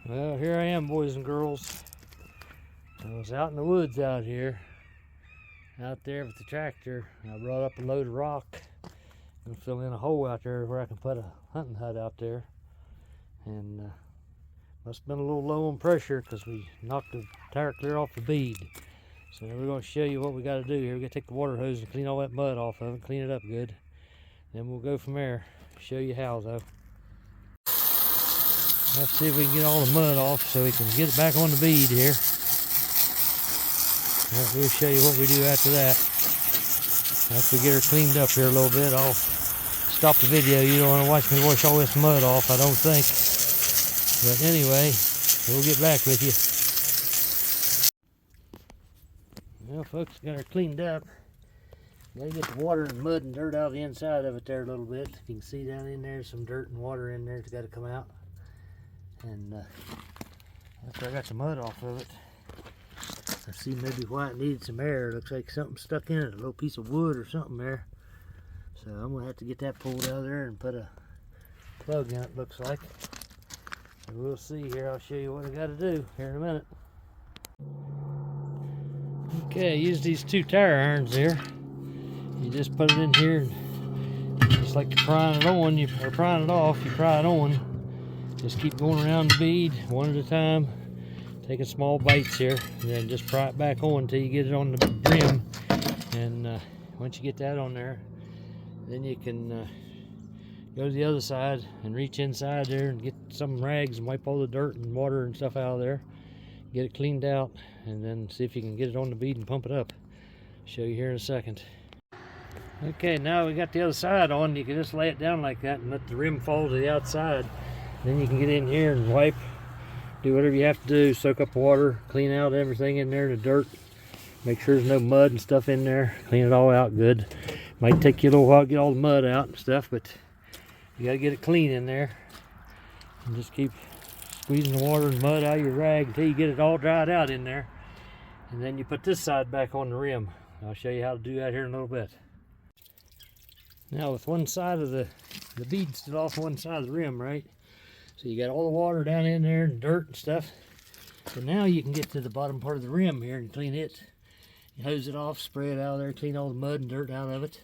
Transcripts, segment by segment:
Well, here I am, boys and girls. I was out in the woods out here, out there with the tractor. I brought up a load of rock and fill in a hole out there where I can put a hunting hut out there. And must have been a little low on pressure because we knocked the tire clear off the bead. So we're going to show you what we got to do here. We got to take the water hose and clean all that mud off of it, clean it up good. Then we'll go from there. Show you how though. Let's see if we can get all the mud off so we can get it back on the bead here. Right, we'll show you what we do after that. After we get her cleaned up here a little bit, I'll stop the video. You don't want to watch me wash all this mud off, I don't think. But anyway, we'll get back with you. Well, folks, got her cleaned up. Gotta get the water and mud and dirt out of the inside of it there a little bit. You can see down in there some dirt and water in there. It's got to come out. And after I got some mud off of it, I see maybe why it needed some air. It looks like something stuck in it, a little piece of wood or something there. So I'm gonna have to get that pulled out of there and put a plug in it, looks like. So we'll see here. I'll show you what I got to do here in a minute. Okay, I use these two tire irons here. You just put it in here, and just like you're prying it on, or prying it off, you pry it on. Just keep going around the bead one at a time, taking small bites here, and then just pry it back on until you get it on the rim. And once you get that on there, then you can go to the other side and reach inside there and get some rags and wipe all the dirt and water and stuff out of there. Get it cleaned out, and then see if you can get it on the bead and pump it up. Show you here in a second. Okay, now we got the other side on. You can just lay it down like that and let the rim fall to the outside. Then you can get in here and wipe, do whatever you have to do, soak up water, clean out everything in there, the dirt, make sure there's no mud and stuff in there, clean it all out good. Might take you a little while to get all the mud out and stuff, but you gotta get it clean in there. And just keep squeezing the water and mud out of your rag until you get it all dried out in there. And then you put this side back on the rim. I'll show you how to do that here in a little bit. Now with one side of the bead still off one side of the rim, right? So you got all the water down in there and dirt and stuff. So now you can get to the bottom part of the rim here and clean it. You hose it off, spray it out of there, clean all the mud and dirt out of it.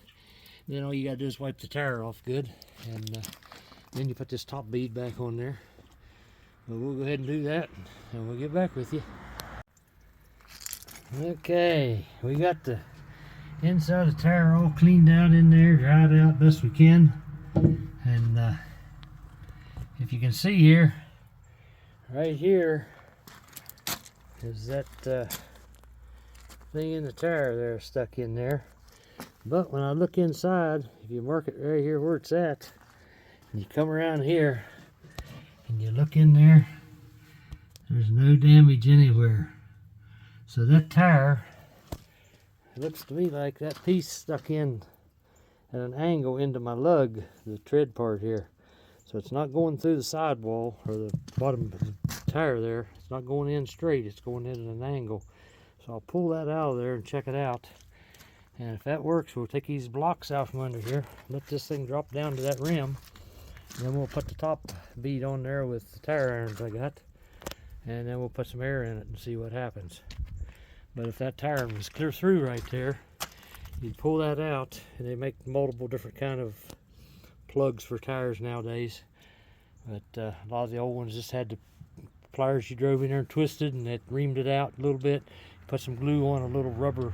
Then all you gotta do is wipe the tire off good. And then you put this top bead back on there. Well, we'll go ahead and do that and we'll get back with you. Okay, we got the inside of the tire all cleaned out in there, dried out best we can. And if you can see here, right here is that thing in the tire there stuck in there. But when I look inside, if you mark it right here where it's at, and you come around here and you look in there, there's no damage anywhere. So that tire, it looks to me like that piece stuck in at an angle into my lug, the tread part here. So it's not going through the sidewall or the bottom of the tire there. It's not going in straight, it's going in at an angle. So I'll pull that out of there and check it out. And if that works, we'll take these blocks out from under here, let this thing drop down to that rim. And then we'll put the top bead on there with the tire irons I got. And then we'll put some air in it and see what happens. But if that tire was clear through right there, you'd pull that out, and they make multiple different kind of plugs for tires nowadays. But a lot of the old ones just had the pliers you drove in there and twisted, and it reamed it out a little bit. Put some glue on a little rubber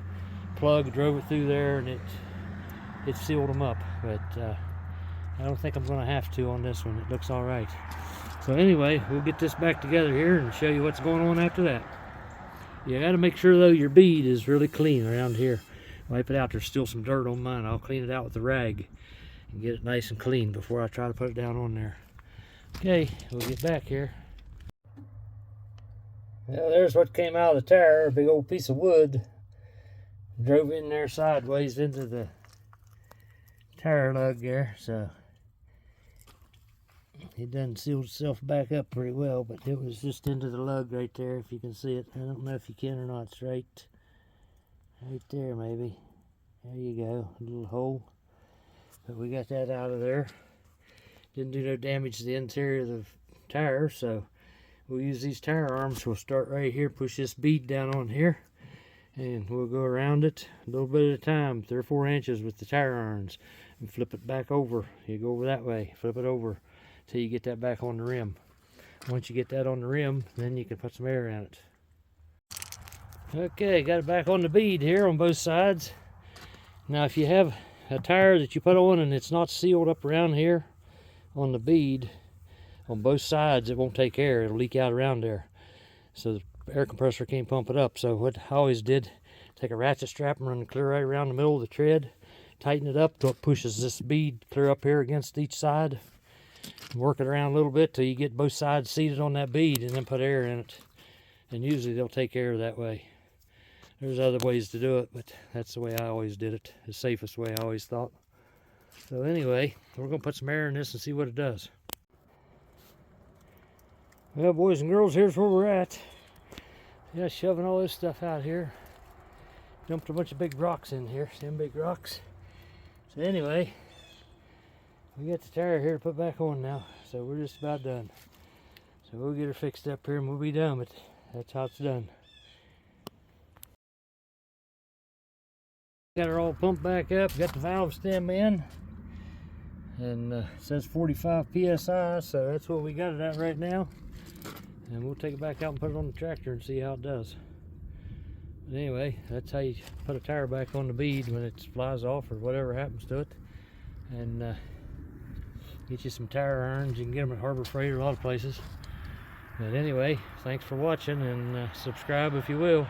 plug, drove it through there, and it sealed them up. But I don't think I'm going to have to on this one. It looks all right. So anyway, we'll get this back together here and show you what's going on after that. You got to make sure though your bead is really clean around here. Wipe it out. There's still some dirt on mine. I'll clean it out with the rag and get it nice and clean before I try to put it down on there. Okay, we'll get back here. Well, there's what came out of the tire, a big old piece of wood. Drove in there sideways into the tire lug there, so it done sealed itself back up pretty well, but it was just into the lug right there, if you can see it. I don't know if you can or not. It's right there maybe. There you go, a little hole. But we got that out of there. Didn't do no damage to the interior of the tire, so we'll use these tire arms. We'll start right here, push this bead down on here, and we'll go around it a little bit at a time, 3 or 4 inches with the tire irons, and flip it back over. You go over that way, flip it over till you get that back on the rim. Once you get that on the rim, then you can put some air in it. Okay, got it back on the bead here on both sides. Now if you have a tire that you put on and it's not sealed up around here on the bead on both sides, it won't take air. It'll leak out around there, so the air compressor can't pump it up. So what I always did, take a ratchet strap and run it clear right around the middle of the tread, tighten it up till it pushes this bead clear up here against each side, and work it around a little bit till you get both sides seated on that bead, and then put air in it. And usually they'll take air that way. There's other ways to do it, but that's the way I always did it. The safest way, I always thought. So anyway, we're going to put some air in this and see what it does. Well, boys and girls, here's where we're at. Yeah, shoving all this stuff out here. Dumped a bunch of big rocks in here. See them big rocks? So anyway, we got the tire here to put back on now. So we're just about done. So we'll get her fixed up here and we'll be done, but that's how it's done. Got her all pumped back up, got the valve stem in, and it says 45 psi, so that's what we got it at right now. And we'll take it back out and put it on the tractor and see how it does. But anyway, that's how you put a tire back on the bead when it flies off or whatever happens to it. And get you some tire irons. You can get them at Harbor Freight or a lot of places. But anyway, thanks for watching, and subscribe if you will.